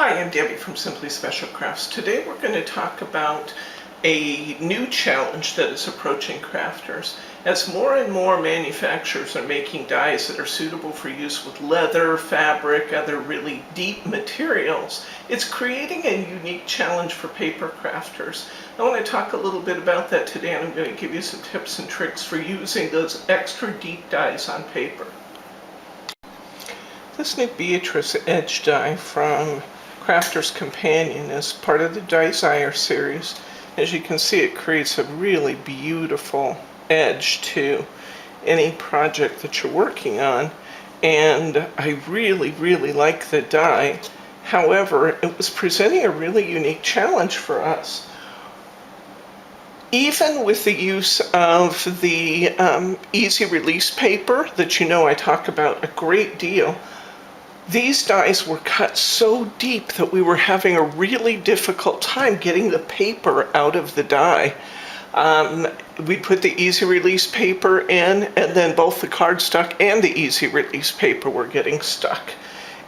Hi, I'm Debbie from Simply Special Crafts. Today we're going to talk about a new challenge that is approaching crafters. As more and more manufacturers are making dies that are suitable for use with leather, fabric, other really deep materials, it's creating a unique challenge for paper crafters. I want to talk a little bit about that today, and I'm going to give you some tips and tricks for using those extra deep dies on paper. This new Beatrice edge die from Crafter's Companion is part of the Diesire series. As you can see, it creates a really beautiful edge to any project that you're working on, and I really like the die. However, it was presenting a really unique challenge for us. Even with the use of the easy release paper that you know I talk about a great deal, these dies were cut so deep that we were having a really difficult time getting the paper out of the die. We put the easy release paper in, and then both the cardstock and the easy release paper were getting stuck.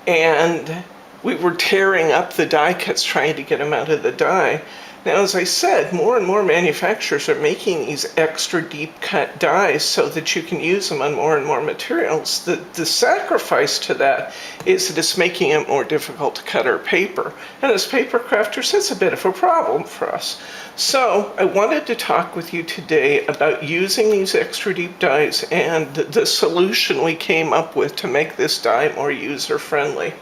And we were tearing up the die cuts trying to get them out of the die. Now, as I said, more and more manufacturers are making these extra deep cut dies so that you can use them on more and more materials. The sacrifice to that is that it's making it more difficult to cut our paper. And as paper crafters, that's a bit of a problem for us. So I wanted to talk with you today about using these extra deep dies and the solution we came up with to make this die more user-friendly.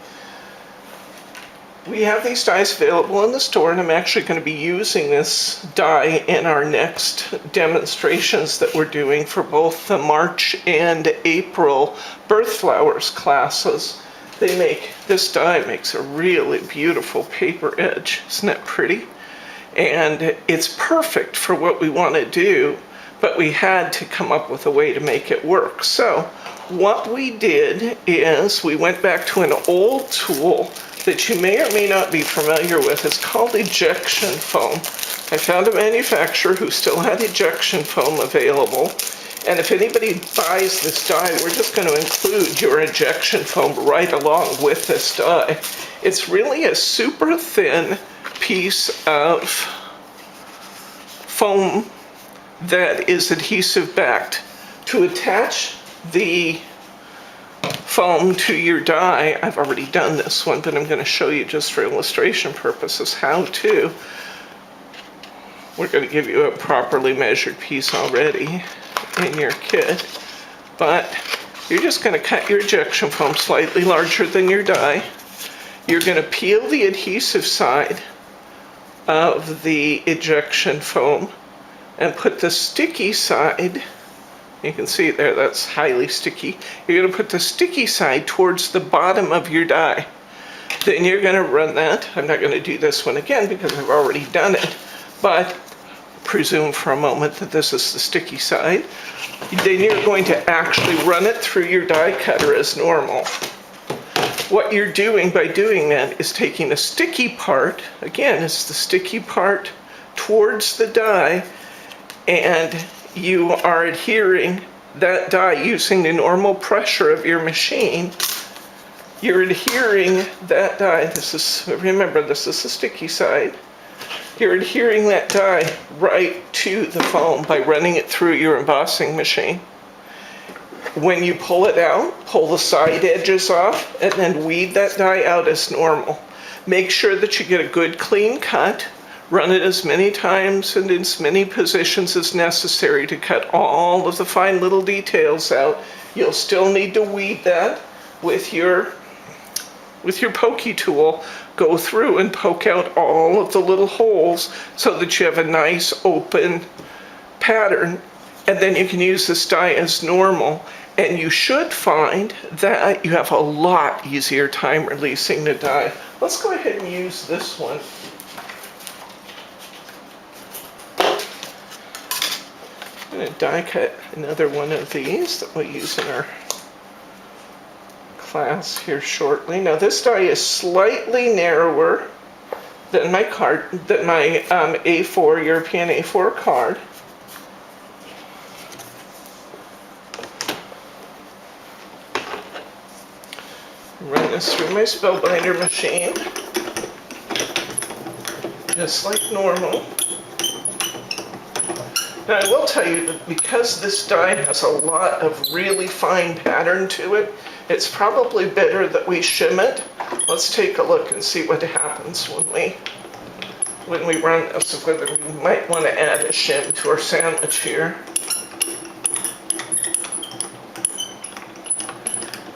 We have these dies available in the store, and I'm actually going to be using this die in our next demonstrations that we're doing for both the March and April Birth Flowers classes. This die makes a really beautiful paper edge. Isn't that pretty? And it's perfect for what we want to do, but we had to come up with a way to make it work. So what we did is we went back to an old tool that you may or may not be familiar with. It's called ejection foam. I found a manufacturer who still had ejection foam available, and if anybody buys this die, we're just going to include your ejection foam right along with this die. It's really a super thin piece of foam that is adhesive backed. To attach the foam to your die, I've already done this one, but I'm going to show you just for illustration purposes how to. We're going to give you a properly measured piece already in your kit, but you're just going to cut your ejection foam slightly larger than your die. You're going to peel the adhesive side of the ejection foam and put the sticky side. You can see there, that's highly sticky. You're going to put the sticky side towards the bottom of your die. Then you're going to run that. I'm not going to do this one again because I've already done it, but presume for a moment that this is the sticky side. Then you're going to actually run it through your die cutter as normal. What you're doing by doing that is taking the sticky part, again, it's the sticky part towards the die, and you are adhering that die using the normal pressure of your machine. You're adhering that die, remember this is the sticky side. You're adhering that die right to the foam by running it through your embossing machine. When you pull it out, pull the side edges off and then weed that die out as normal. Make sure that you get a good clean cut. Run it as many times and in as many positions as necessary to cut all of the fine little details out. You'll still need to weed that with your pokey tool. Go through and poke out all of the little holes so that you have a nice open pattern, and then you can use this die as normal. And you should find that you have a lot easier time releasing the die. Let's go ahead and use this one. I'm going to die cut another one of these that we'll use in our class here shortly. Now this die is slightly narrower than my A4, European A4 card. Run this through my spellbinder machine. just like normal. Now I will tell you that because this die has a lot of really fine pattern to it, it's probably better that we shim it. Let's take a look and see what happens when we run this, whether we might want to add a shim to our sandwich here.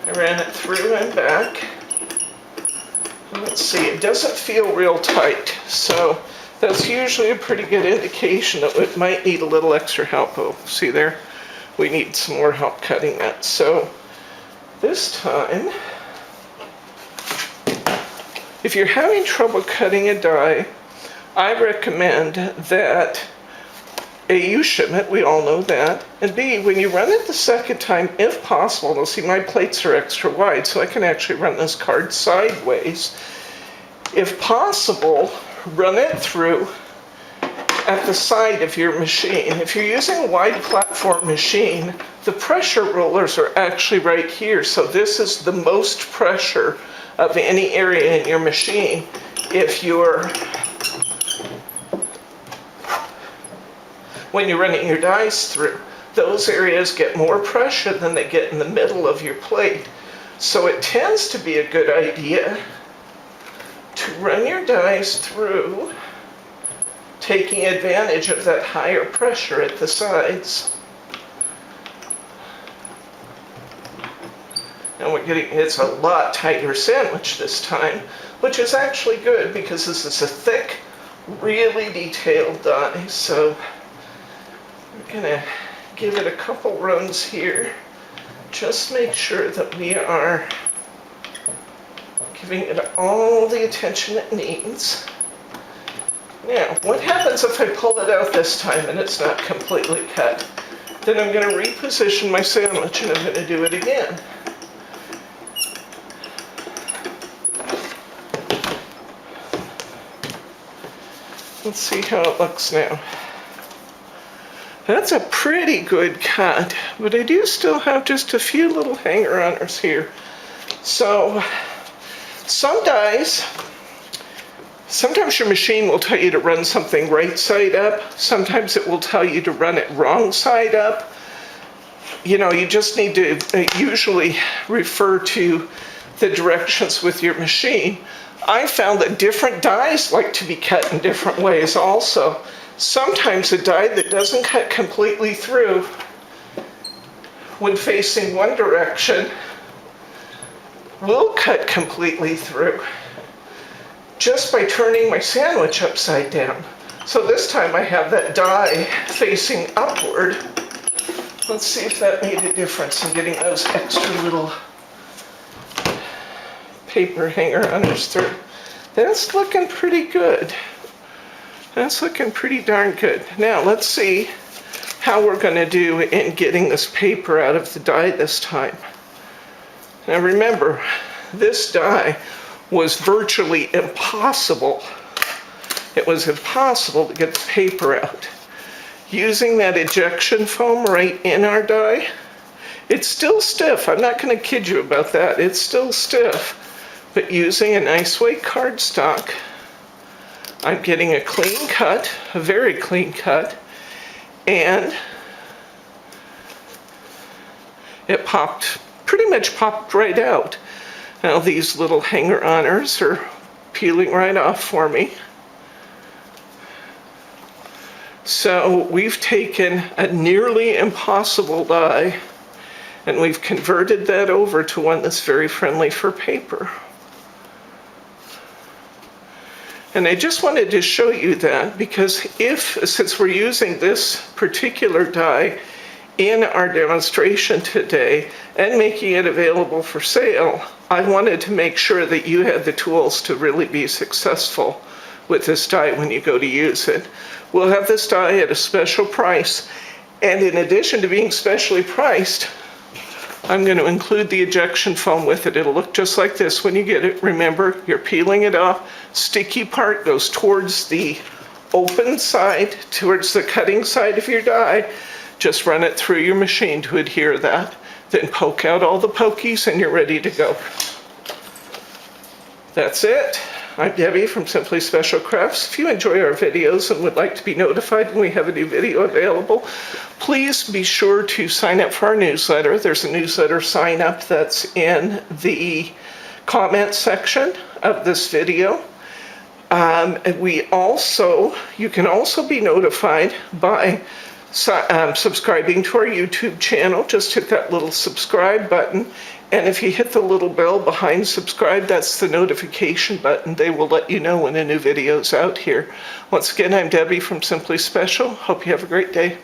I ran it through and back. Let's see, it doesn't feel real tight, so that's usually a pretty good indication that it might need a little extra help. Oh, see there? We need some more help cutting that. So this time, if you're having trouble cutting a die, I recommend that A, you shim it, we all know that, and B, when you run it the second time, if possible, now see my plates are extra wide, so I can actually run this card sideways. If possible, run it through at the side of your machine. If you're using a wide platform machine, the pressure rollers are actually right here, so this is the most pressure of any area in your machine. When you're running your dies through, those areas get more pressure than they get in the middle of your plate. So it tends to be a good idea to run your dies through, taking advantage of that higher pressure at the sides. And it's a lot tighter sandwich this time, which is actually good because this is a thick, really detailed die. So we're gonna give it a couple runs here. Just make sure that we are giving it all the attention it needs. Now, what happens if I pull it out this time and it's not completely cut? Then I'm going to reposition my sandwich and I'm going to do it again. Let's see how it looks now. That's a pretty good cut, but I do still have just a few little hanger-oners here. So, some dies, sometimes your machine will tell you to run something right side up. Sometimes it will tell you to run it wrong side up. You know, you just need to usually refer to the directions with your machine. I found that different dies like to be cut in different ways also. Sometimes a die that doesn't cut completely through when facing one direction will cut completely through just by turning my sandwich upside down. So this time I have that die facing upward. Let's see if that made a difference in getting those extra little paper hanger-oners through. That's looking pretty good. That's looking pretty darn good. Now let's see how we're going to do in getting this paper out of the die this time. Now remember, this die was virtually impossible. It was impossible to get the paper out. Using that ejection foam right in our die, it's still stiff. I'm not going to kid you about that. It's still stiff. But using a nice weight cardstock, I'm getting a clean cut, a very clean cut, and it pretty much popped right out. Now these little hanger-oners are peeling right off for me. So we've taken a nearly impossible die and we've converted that over to one that's very friendly for paper. And I just wanted to show you that because since we're using this particular die in our demonstration today and making it available for sale, I wanted to make sure that you had the tools to really be successful with this die when you go to use it. We'll have this die at a special price, and in addition to being specially priced, I'm going to include the ejection foam with it. It'll look just like this when you get it. Remember, you're peeling it off. Sticky part goes towards the open side, towards the cutting side of your die. Just run it through your machine to adhere that. Then poke out all the pokies and you're ready to go. That's it. I'm Debbie from Simply Special Crafts. If you enjoy our videos and would like to be notified when we have a new video available, please be sure to sign up for our newsletter. There's a newsletter sign up that's in the comment section of this video. You can also be notified by subscribing to our YouTube channel. Just hit that little subscribe button. And if you hit the little bell behind subscribe, that's the notification button. They will let you know when a new video is out here. Once again, I'm Debbie from Simply Special. Hope you have a great day.